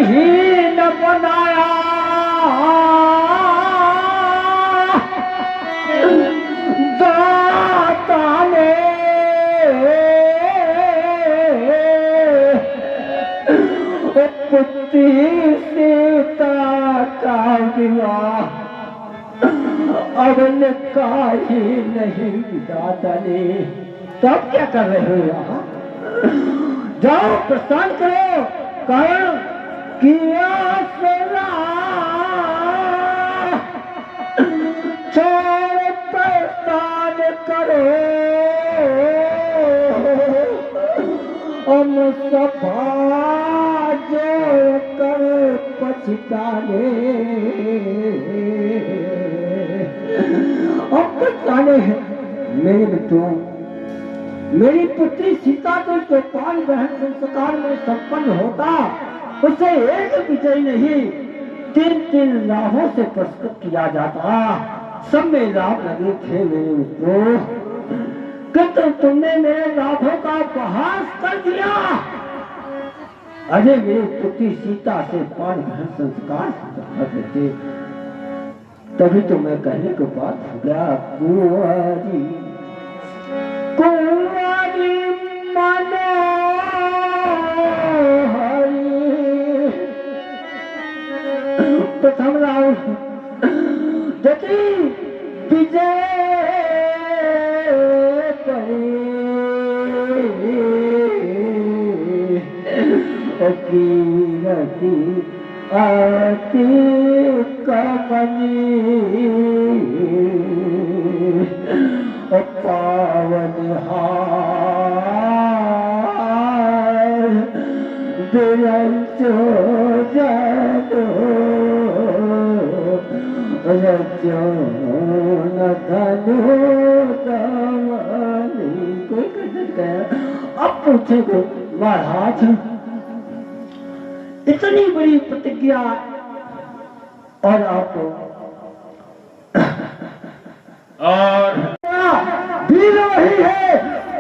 ही न बनाया दाता ने पुत्री सीता का विवाह अब निकाह ही नहीं दाता ने। तो अब क्या कर रहे हो यहाँ? जाओ प्रस्थान करो, कारण किया सेवा छोड़ प्रस्थान करो। हम सभा जोड़ कर पछताने, अब पछताने हैं मेरे मित्रों। मेरी पुत्री सीता को जो 5 ग्रहण संस्कार में संपन्न होता उसे एक विजय नहीं 3 लाभों से पुरस्कृत किया जाता। सब में लाभ लगे थे मेरे मित्रों, किंतु तुमने मेरे लाभों का उपहास कर दिया। अजय मेरी पुत्री सीता से 5 ग्रहण संस्कार करते थे, तभी तो मैं कहने को बात हो गया कुंवारी कुंवारी मनोहरी प्रथम राउंड जति विजय कीरति अति कमनी पावन हार बिरंचो जनो रचो न धनो दमनी। कोई कदर गया। अब पूछेगो महाराज इतनी बड़ी प्रतिज्ञा और आपको और वीर वही है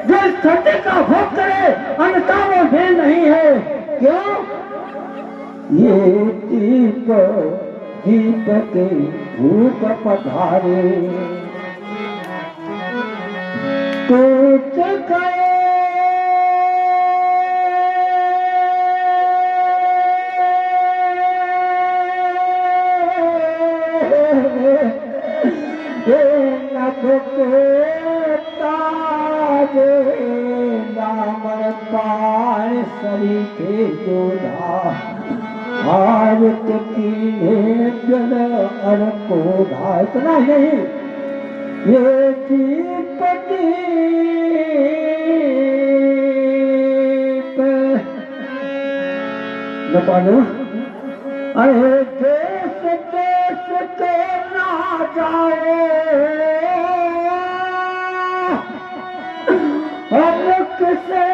जो इस धरती का भोग करे, अन्यथा वो वीर नहीं है। क्यों? ये दीप दीप के धूप पधारे टूट गए सरीखे जोधा भारत की जल अरकोधा। इतना नहीं, ये दीपति न पालो। अरे देश देश के ना जाए हम किसे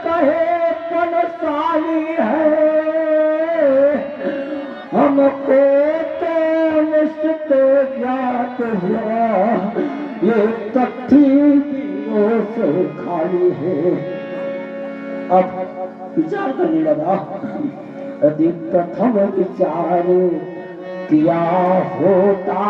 कहे पनसाली है, हमको तो निश्चित ज्ञात हुआ ये तथ्य से खाली है। अब विचार करने लगा। यदि प्रथम विचार किया होता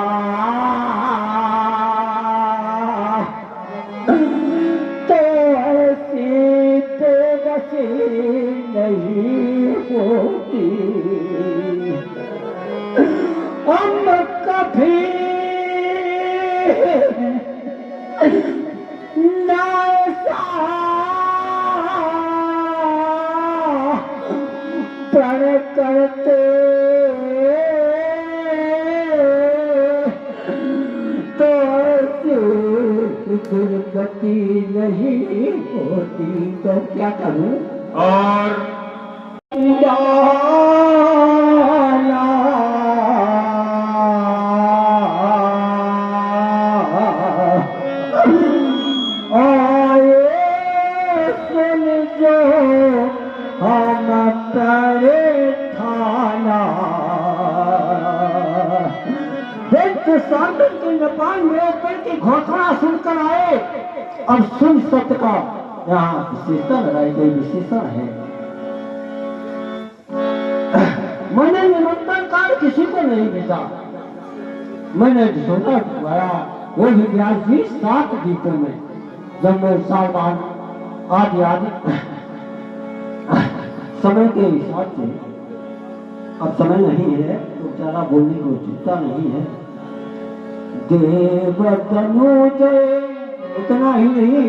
नहीं होती, हम कभी ना प्रण करते तो दुर्गति नहीं होती। तो क्या करूं? और सुन जो हम करे थाना शांति के नेपाल में की घोषणा सुनकर आए। अब सुन सत्य का यहाँ विशेषण लगाई गई विशेषण है। मैंने निमंत्रण कार्ड किसी को नहीं भेजा। मैंने सोचा खुआया, वो भी ब्याज भी 7 दीपों में। जब मैं साल बाद आदि आदि समय के हिसाब से, अब समय नहीं है तो ज्यादा बोलने को चिंता नहीं है। देव तनुज इतना ही नहीं,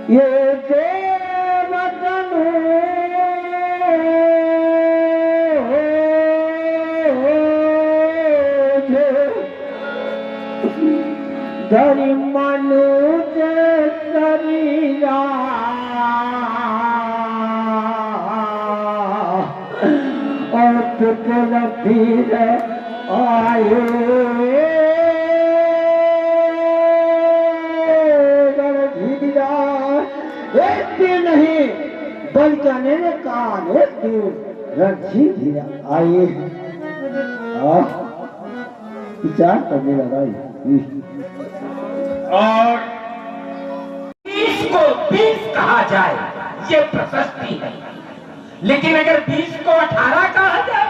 ये देव तनुज धरि मनुज शरीरा और पुत्र फिर आए एक दिन नहीं बल्कि अनेक काल एक दिन रक्षी धीरा आए। विचार करने लगा और 20 को 20 कहा जाए ये प्रशस्ति है, लेकिन अगर 20 को 18 कहा जाए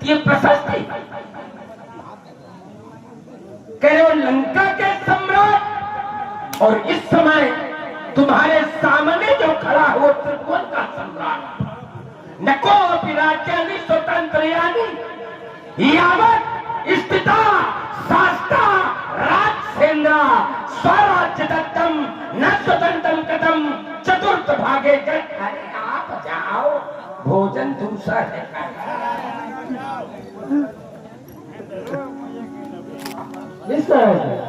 ये प्रशस्ति। कह रहे लंका के सम्राट और इस समय तुम्हारे सामने जो खड़ा हो त्रिभुवन का सम्राट, नको राज्यानि स्वतंत्र यानी यावत स्थिता शास्ता राजसेन्द्रा स्वराज्य दत्तम न स्वतंत्रम कदम चतुर्थ भागे जन। अरे आप जाओ, भोजन दूसरा है। इस तरह से